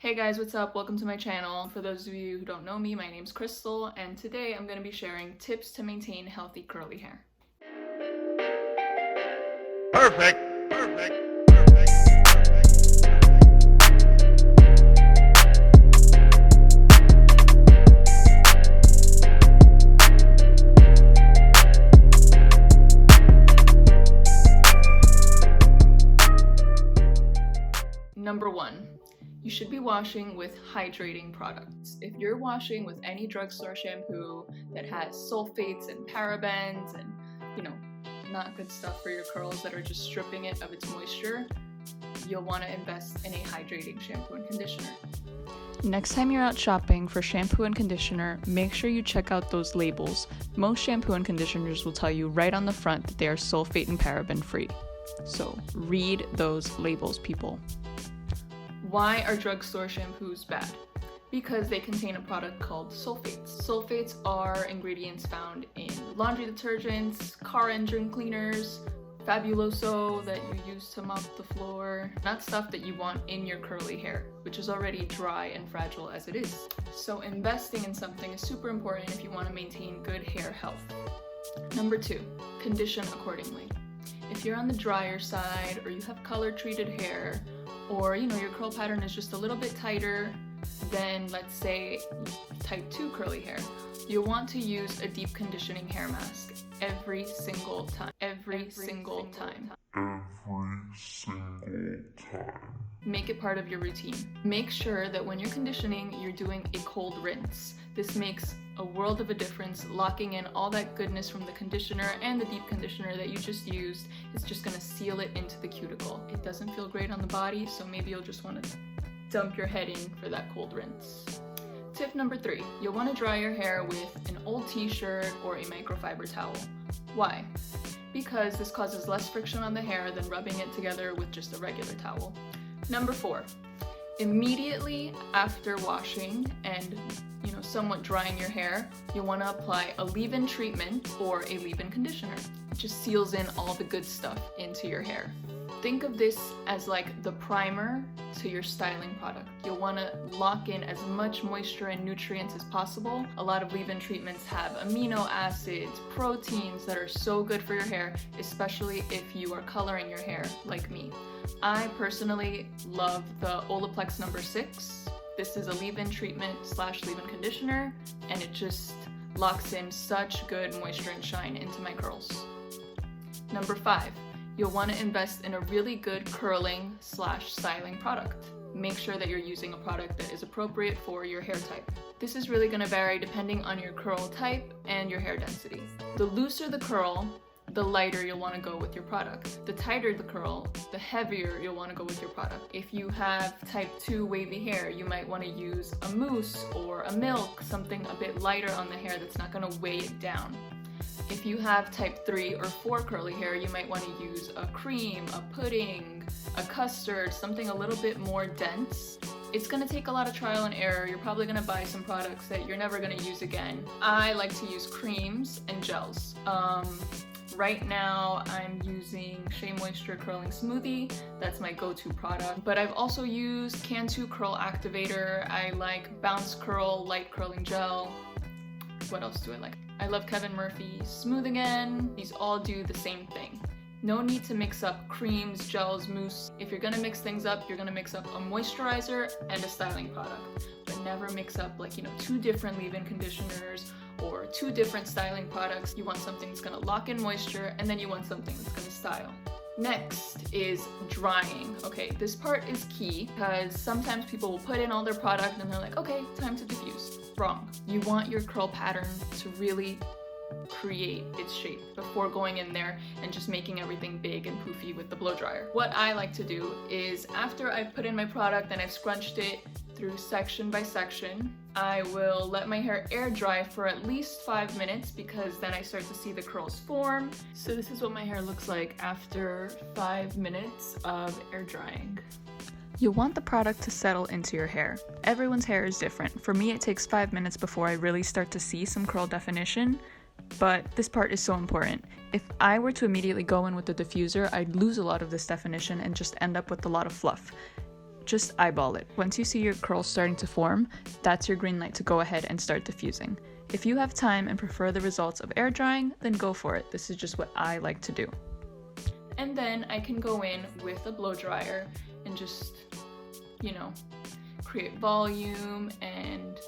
Hey guys, what's up? Welcome to my channel. For those of you who don't know me, my name's Crystal, and today I'm going to be sharing tips to maintain healthy curly hair. Perfect. Number 1. You should be washing with hydrating products. If you're washing with any drugstore shampoo that has sulfates and parabens and, not good stuff for your curls that are just stripping it of its moisture, you'll want to invest in a hydrating shampoo and conditioner. Next time you're out shopping for shampoo and conditioner, make sure you check out those labels. Most shampoo and conditioners will tell you right on the front that they are sulfate and paraben free. So read those labels, people. Why are drugstore shampoos bad? Because they contain a product called sulfates. Sulfates are ingredients found in laundry detergents, car engine cleaners, Fabuloso that you use to mop the floor. Not stuff that you want in your curly hair, which is already dry and fragile as it is. So investing in something is super important if you want to maintain good hair health. Number 2, condition accordingly. If you're on the drier side or you have color treated hair, or your curl pattern is just a little bit tighter than, let's say, type 2 curly hair, you'll want to use a deep conditioning hair mask every single time. Make it part of your routine. Make sure that when you're conditioning, you're doing a cold rinse. This makes a world of a difference, locking in all that goodness from the conditioner and the deep conditioner that you just used. It's just gonna seal it into the cuticle. It doesn't feel great on the body, so maybe you'll just wanna dump your head in for that cold rinse. Tip number 3, you'll wanna dry your hair with an old t-shirt or a microfiber towel. Why? Because this causes less friction on the hair than rubbing it together with just a regular towel. Number 4, immediately after washing and somewhat drying your hair, you'll want to apply a leave-in treatment or a leave-in conditioner. It just seals in all the good stuff into your hair. Think of this as like the primer to your styling product. You'll want to lock in as much moisture and nutrients as possible. A lot of leave-in treatments have amino acids, proteins that are so good for your hair, especially if you are coloring your hair like me. I personally love the Olaplex number 6. This is a leave-in treatment / leave-in conditioner, and it just locks in such good moisture and shine into my curls. Number 5, you'll want to invest in a really good curling / styling product. Make sure that you're using a product that is appropriate for your hair type. This is really going to vary depending on your curl type and your hair density. The looser the curl, the lighter you'll want to go with your product. The tighter the curl, the heavier you'll want to go with your product. If you have type 2 wavy hair, you might want to use a mousse or a milk, something a bit lighter on the hair that's not going to weigh it down. If you have type 3 or 4 curly hair, you might want to use a cream, a pudding, a custard, something a little bit more dense. It's going to take a lot of trial and error. You're probably going to buy some products that you're never going to use again. I like to use creams and gels. Right now, I'm using Shea Moisture Curling Smoothie. That's my go-to product. But I've also used Cantu Curl Activator. I like Bounce Curl Light Curling Gel. What else do I like? I love Kevin Murphy's Smooth Again. These all do the same thing. No need to mix up creams, gels, mousse. If you're gonna mix things up, you're gonna mix up a moisturizer and a styling product. But never mix up 2 different leave-in conditioners or 2 different styling products. You want something that's gonna lock in moisture, and then you want something that's gonna style. Next is drying. Okay, this part is key because sometimes people will put in all their product and they're like, okay, time to diffuse. Wrong. You want your curl pattern to really create its shape before going in there and just making everything big and poofy with the blow dryer. What I like to do is after I've put in my product and I've scrunched it through section by section, I will let my hair air dry for at least 5 minutes because then I start to see the curls form. So this is what my hair looks like after 5 minutes of air drying. You'll want the product to settle into your hair. Everyone's hair is different. For me, it takes 5 minutes before I really start to see some curl definition, but this part is so important. If I were to immediately go in with the diffuser, I'd lose a lot of this definition and just end up with a lot of fluff. just eyeball it. Once you see your curls starting to form, that's your green light to go ahead and start diffusing. If you have time and prefer the results of air drying, then go for it. This is just what I like to do. And then I can go in with a blow dryer and just, create volume and,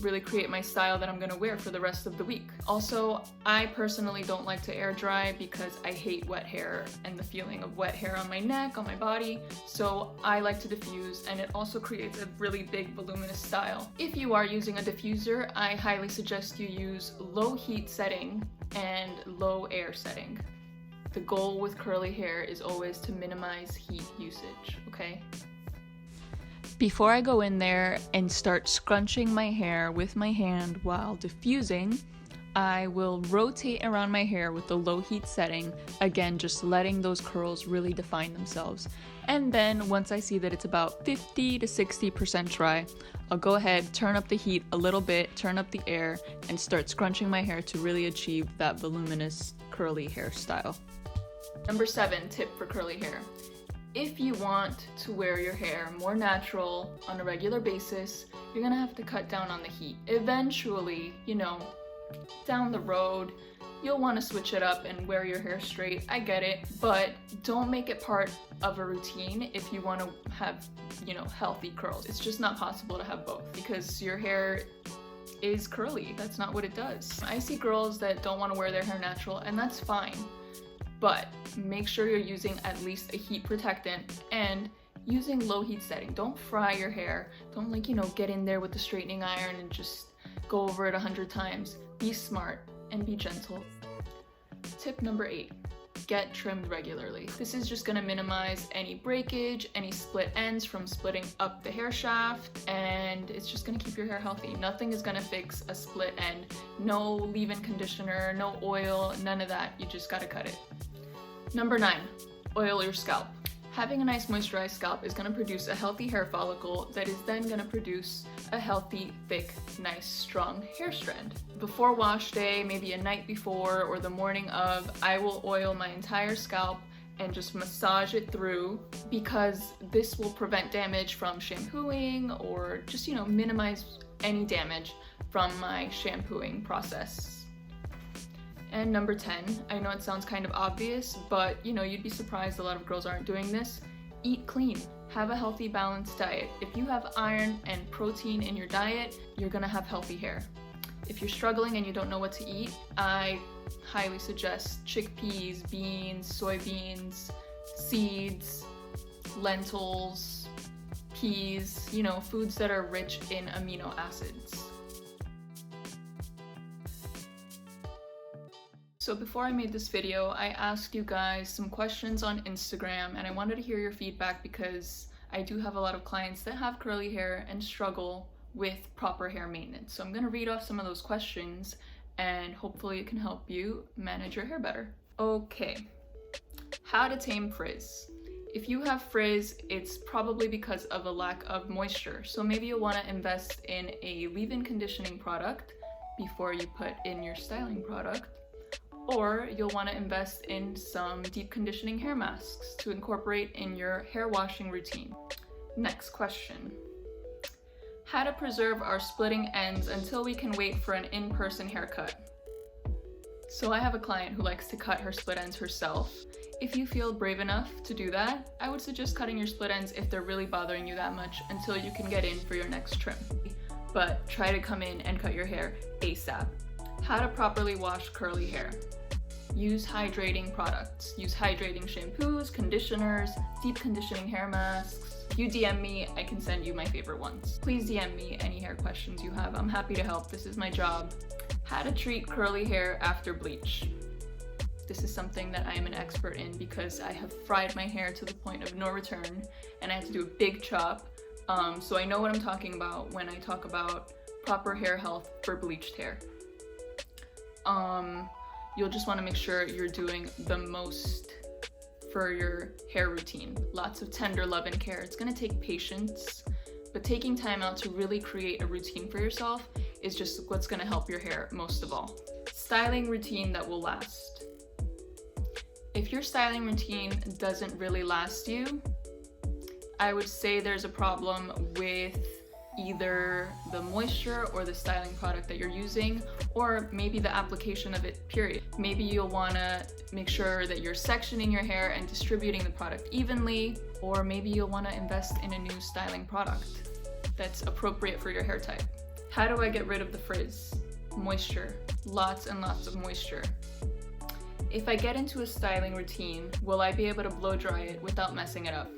really create my style that I'm gonna wear for the rest of the week. Also, I personally don't like to air dry because I hate wet hair and the feeling of wet hair on my neck, on my body, so I like to diffuse, and it also creates a really big voluminous style. If you are using a diffuser, I highly suggest you use low heat setting and low air setting. The goal with curly hair is always to minimize heat usage, okay? Before I go in there and start scrunching my hair with my hand while diffusing, I will rotate around my hair with the low heat setting, again just letting those curls really define themselves. And then once I see that it's about 50 to 60% dry, I'll go ahead, turn up the heat a little bit, turn up the air, and start scrunching my hair to really achieve that voluminous curly hairstyle. Number 7 tip for curly hair. If you want to wear your hair more natural on a regular basis, you're gonna have to cut down on the heat. Eventually, down the road, you'll want to switch it up and wear your hair straight. I get it, but don't make it part of a routine if you want to have, healthy curls. It's just not possible to have both because your hair is curly. That's not what it does. I see girls that don't want to wear their hair natural, and that's fine. But make sure you're using at least a heat protectant and using low heat setting. Don't fry your hair. Don't get in there with the straightening iron and just go over it 100 times. Be smart and be gentle. Tip number 8, get trimmed regularly. This is just gonna minimize any breakage, any split ends from splitting up the hair shaft, and it's just gonna keep your hair healthy. Nothing is gonna fix a split end. No leave-in conditioner, no oil, none of that. You just gotta cut it. Number 9, oil your scalp. Having a nice moisturized scalp is going to produce a healthy hair follicle that is then going to produce a healthy, thick, nice, strong hair strand. Before wash day, maybe a night before or the morning of, I will oil my entire scalp and just massage it through because this will prevent damage from shampooing or just, minimize any damage from my shampooing process. And number 10, I know it sounds kind of obvious, but you'd be surprised a lot of girls aren't doing this. Eat clean. Have a healthy, balanced diet. If you have iron and protein in your diet, you're gonna have healthy hair. If you're struggling and you don't know what to eat, I highly suggest chickpeas, beans, soybeans, seeds, lentils, peas, foods that are rich in amino acids. So before I made this video, I asked you guys some questions on Instagram, and I wanted to hear your feedback because I do have a lot of clients that have curly hair and struggle with proper hair maintenance. So I'm going to read off some of those questions and hopefully it can help you manage your hair better. Okay, how to tame frizz. If you have frizz, it's probably because of a lack of moisture. So maybe you'll want to invest in a leave-in conditioning product before you put in your styling product. Or you'll want to invest in some deep conditioning hair masks to incorporate in your hair washing routine. Next question. How to preserve our splitting ends until we can wait for an in-person haircut. So I have a client who likes to cut her split ends herself. If you feel brave enough to do that, I would suggest cutting your split ends if they're really bothering you that much until you can get in for your next trim. But try to come in and cut your hair ASAP. How to properly wash curly hair. Use hydrating products. Use hydrating shampoos, conditioners, deep conditioning hair masks. If you DM me, I can send you my favorite ones. Please DM me any hair questions you have. I'm happy to help. This is my job. How to treat curly hair after bleach. This is something that I am an expert in because I have fried my hair to the point of no return and I had to do a big chop. So I know what I'm talking about when I talk about proper hair health for bleached hair. You'll just want to make sure you're doing the most for your hair routine. Lots of tender love and care. It's going to take patience, but taking time out to really create a routine for yourself is just what's going to help your hair most of all. Styling routine that will last. If your styling routine doesn't really last you, I would say there's a problem with either the moisture or the styling product that you're using, or maybe the application of it, period. Maybe you'll wanna make sure that you're sectioning your hair and distributing the product evenly, or maybe you'll wanna invest in a new styling product that's appropriate for your hair type. How do I get rid of the frizz? Moisture, lots and lots of moisture. If I get into a styling routine, will I be able to blow dry it without messing it up?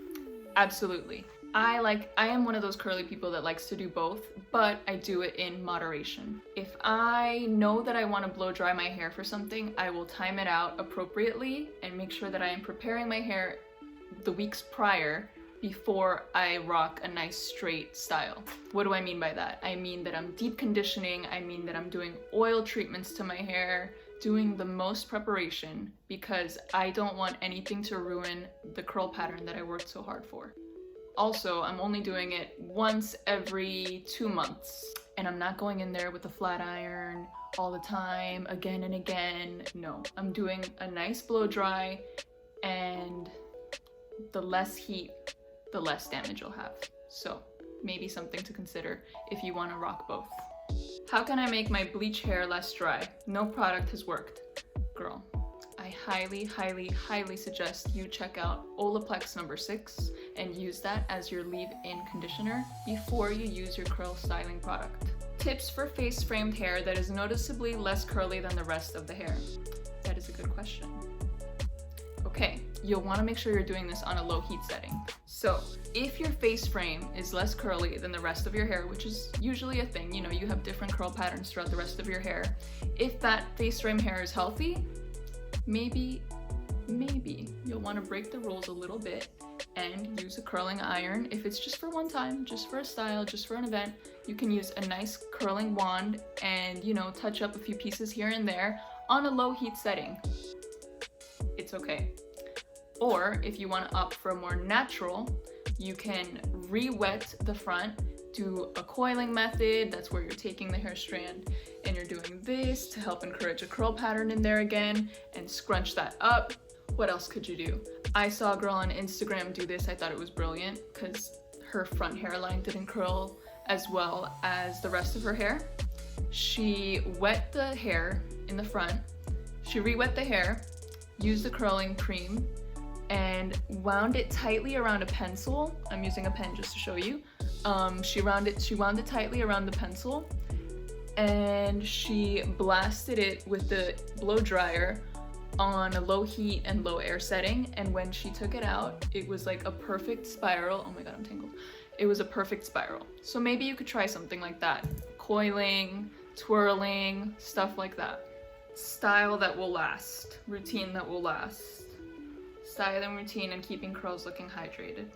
Absolutely. I am one of those curly people that likes to do both, but I do it in moderation. If I know that I want to blow dry my hair for something, I will time it out appropriately and make sure that I am preparing my hair the weeks prior before I rock a nice straight style. What do I mean by that? I mean that I'm deep conditioning, I mean that I'm doing oil treatments to my hair, doing the most preparation, because I don't want anything to ruin the curl pattern that I worked so hard for. Also, I'm only doing it once every 2 months, and I'm not going in there with a flat iron all the time, again and again. No, I'm doing a nice blow dry, and the less heat, the less damage you'll have. So maybe something to consider if you want to rock both. How can I make my bleach hair less dry? No product has worked. Girl, I highly suggest you check out Olaplex number 6 and use that as your leave-in conditioner before you use your curl styling product. Tips for face framed hair that is noticeably less curly than the rest of the hair. That is a good question. Okay, you'll want to make sure you're doing this on a low heat setting. So if your face frame is less curly than the rest of your hair, which is usually a thing, you know, you have different curl patterns throughout the rest of your hair. If that face frame hair is healthy, maybe you'll want to break the rules a little bit and use a curling iron. If it's just for one time, just for a style, just for an event, you can use a nice curling wand and, you know, touch up a few pieces here and there on a low heat setting. It's okay. Or if you want to opt for a more natural, you can re-wet the front, do a coiling method. That's where you're taking the hair strand and you're doing this to help encourage a curl pattern in there again and scrunch that up. What else could you do? I saw a girl on Instagram do this. I thought it was brilliant because her front hairline didn't curl as well as the rest of her hair. She wet the hair in the front, she re-wet the hair, used the curling cream, and wound it tightly around a pencil. I'm using a pen just to show you. She wound it tightly around the pencil, and she blasted it with the blow dryer on a low heat and low air setting. And when she took it out, it was like a perfect spiral. Oh my god, I'm tangled. It was a perfect spiral. So maybe you could try something like that. Coiling, twirling, stuff like that. Style that will last. Routine that will last. Styling routine and keeping curls looking hydrated.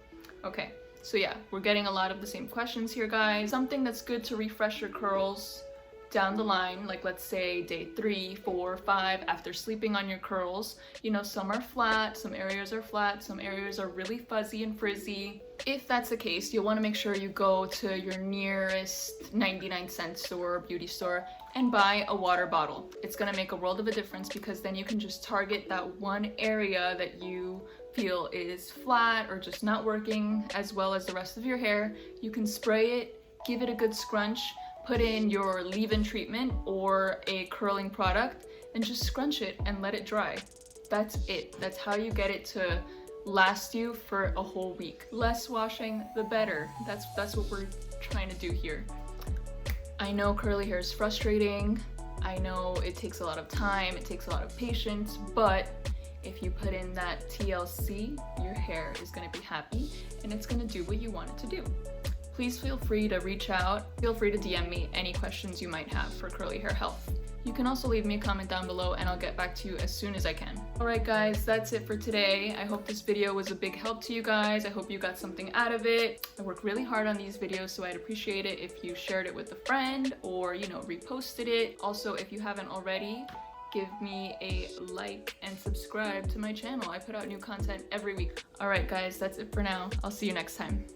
Okay, so yeah, we're getting a lot of the same questions here, guys. Something that's good to refresh your curls down the line, like let's say day 3, 4, 5, after sleeping on your curls. You know, some are flat, some areas are flat, some areas are really fuzzy and frizzy. If that's the case, you'll want to make sure you go to your nearest 99-cent store or beauty store and buy a water bottle. It's going to make a world of a difference because then you can just target that one area that you feel is flat or just not working as well as the rest of your hair. You can spray it, give it a good scrunch, put in your leave-in treatment or a curling product and just scrunch it and let it dry. That's it. That's how you get it to last you for a whole week. Less washing, the better. That's what we're trying to do here. I know curly hair is frustrating. I know it takes a lot of time, it takes a lot of patience, but if you put in that TLC, your hair is going to be happy and it's going to do what you want it to do. Please feel free to reach out. Feel free to DM me any questions you might have for curly hair health. You can also leave me a comment down below and I'll get back to you as soon as I can. Alright guys, that's it for today. I hope this video was a big help to you guys. I hope you got something out of it. I work really hard on these videos, so I'd appreciate it if you shared it with a friend or, you know, reposted it. Also, if you haven't already, give me a like and subscribe to my channel. I put out new content every week. Alright guys, that's it for now. I'll see you next time.